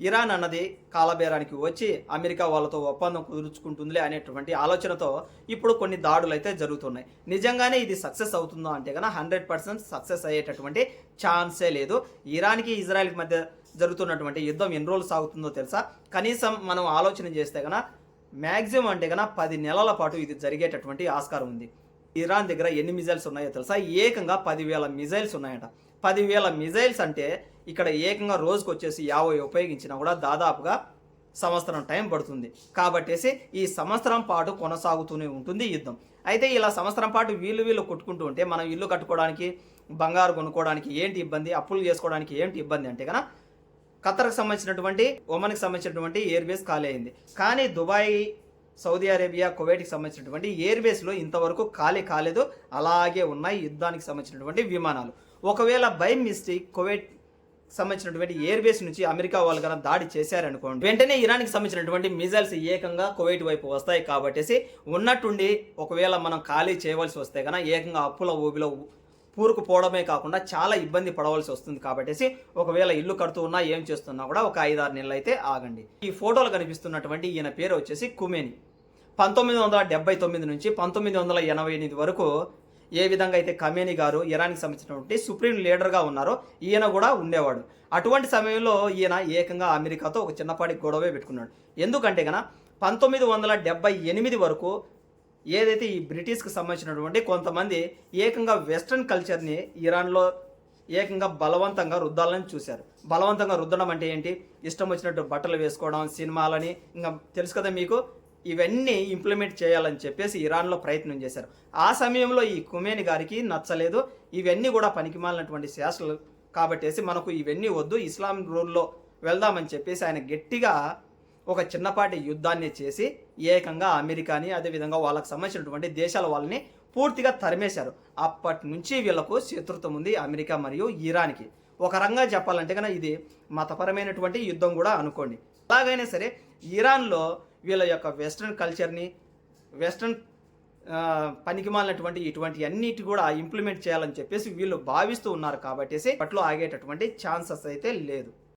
Iran అన్నది కాలబేరానికి వచ్చి America వాళ్ళతో ఒప్పందం కుదుర్చుకుంటుందిలే అనేటువంటి ఆలోచనతో ఇప్పుడు కొన్ని దాడులు అయితే జరుగుతున్నాయి. నిజంగానే ఇది సక్సెస్ అవుతుందో అంటే కనుక 100% సక్సెస్ అయ్యేటటువంటి ఛాన్సే లేదు. ఇరాన్కి ఇజ్రాయెల్కి మధ్య జరుగుతున్నటువంటి యుద్ధం ఎన్ని రోజులు సాగుతుందో తెలుసా? కనీసం మనం ఆలోచన చేస్తే కనుక మ్యాక్సిమం అంటే కనుక 10 నెలల పాటు ఇది జరిగేటటువంటి ఆస్కారం ఉంది. ఇరాన్ దగ్గర ఎన్ని మిజైల్స్ ఉన్నాయో తెలుసా? ఏకంగా 10,000 మిజైల్స్ ఉన్నాయట. 10,000 మిజైల్స్ అంటే ఇక్కడ ఏకంగా రోజుకు వచ్చేసి 50 ఉపయోగించినా కూడా దాదాపుగా సంవత్సరం టైం పడుతుంది. కాబట్టేసి ఈ సంవత్సరం పాటు కొనసాగుతూనే ఉంటుంది యుద్ధం. అయితే ఇలా సంవత్సరం పాటు వీళ్ళు కొట్టుకుంటూ ఉంటే మనం ఇల్లు కట్టుకోవడానికి, బంగారు కొనుక్కోవడానికి ఏంటి ఇబ్బంది, అప్పులు చేసుకోవడానికి ఏంటి ఇబ్బంది అంటే కనుక ఖతర్కి సంబంధించినటువంటి, ఒమన్కి సంబంధించినటువంటి ఎయిర్ బేస్ ఖాళీ అయింది. కానీ దుబాయ్, సౌదీ అరేబియా, కువైట్కి సంబంధించినటువంటి ఎయిర్ బేస్లో ఇంతవరకు ఖాళీ కాలేదు. అలాగే ఉన్నాయి యుద్ధానికి సంబంధించినటువంటి విమానాలు. ఒకవేళ బై మిస్టేక్ కువైట్ సంబంధించినటువంటి ఎయిర్ బేస్ నుంచి అమెరికా వాళ్ళు కనుక దాడి చేశారనుకోండి, వెంటనే ఇరాన్కి సంబంధించినటువంటి మిజైల్స్ ఏకంగా కువైట్ వైపు వస్తాయి. కాబట్టేసి ఉన్నట్టుండి ఒకవేళ మనం ఖాళీ చేయవలసి వస్తే కనుక ఏకంగా అప్పుల ఊబిలో పూరుకుపోవడమే కాకుండా చాలా ఇబ్బంది పడవలసి వస్తుంది. కాబట్టేసి ఒకవేళ ఇల్లు కడుతూ ఉన్నా ఏం చేస్తున్నా కూడా ఒక 5-6 నెలలు అయితే ఆగండి. ఈ ఫోటోలు కనిపిస్తున్నటువంటి ఈయన పేరు వచ్చేసి ఖుమేని. 1979 నుంచి 1988 వరకు ఏ విధంగా అయితే ఖమేని గారు ఇరాన్కి సంబంధించినటువంటి సుప్రీం లీడర్గా ఉన్నారో ఈయన కూడా ఉండేవాడు. అటువంటి సమయంలో ఈయన ఏకంగా అమెరికాతో ఒక చిన్నపాటి గొడవే పెట్టుకున్నాడు. ఎందుకంటే కనుక 1978 వరకు ఏదైతే ఈ బ్రిటిష్కి సంబంధించినటువంటి కొంతమంది ఏకంగా వెస్ట్రన్ కల్చర్ని ఇరాన్లో ఏకంగా బలవంతంగా రుద్దాలని చూశారు. బలవంతంగా రుద్దడం అంటే ఏంటి? ఇష్టం వచ్చినట్టు బట్టలు వేసుకోవడం, సినిమాలని, ఇంకా తెలుసు కదా మీకు, ఇవన్నీ ఇంప్లిమెంట్ చేయాలని చెప్పేసి ఇరాన్లో ప్రయత్నం చేశారు. ఆ సమయంలో ఈ ఖుమేని గారికి నచ్చలేదు. ఇవన్నీ కూడా పనికిమాలినటువంటి శాసనాలు కాబట్టేసి మనకు ఇవన్నీ వద్దు, ఇస్లాం రూల్లో వెళ్దామని చెప్పేసి ఆయన గట్టిగా ఒక చిన్నపాటి యుద్ధాన్ని చేసి ఏకంగా అమెరికాని, అదేవిధంగా వాళ్ళకి సంబంధించినటువంటి దేశాల వాళ్ళని పూర్తిగా తరిమేశారు. అప్పటి నుంచి వీళ్ళకు శత్రుత్వం ఉంది అమెరికా మరియు ఇరాన్కి. ఒక రంగా చెప్పాలంటే కనుక ఇది మతపరమైనటువంటి యుద్ధం కూడా అనుకోండి. అలాగైనా సరే ఇరాన్లో వీళ్ళ యొక్క వెస్ట్రన్ కల్చర్ని, వెస్ట్రన్ పనికిమాలినటువంటి ఇటువంటి అన్నిటి కూడా ఇంప్లిమెంట్ చేయాలని చెప్పేసి వీళ్ళు భావిస్తూ ఉన్నారు. కాబట్టేసి అప్పట్లో ఆగేటటువంటి ఛాన్సెస్ అయితే లేదు.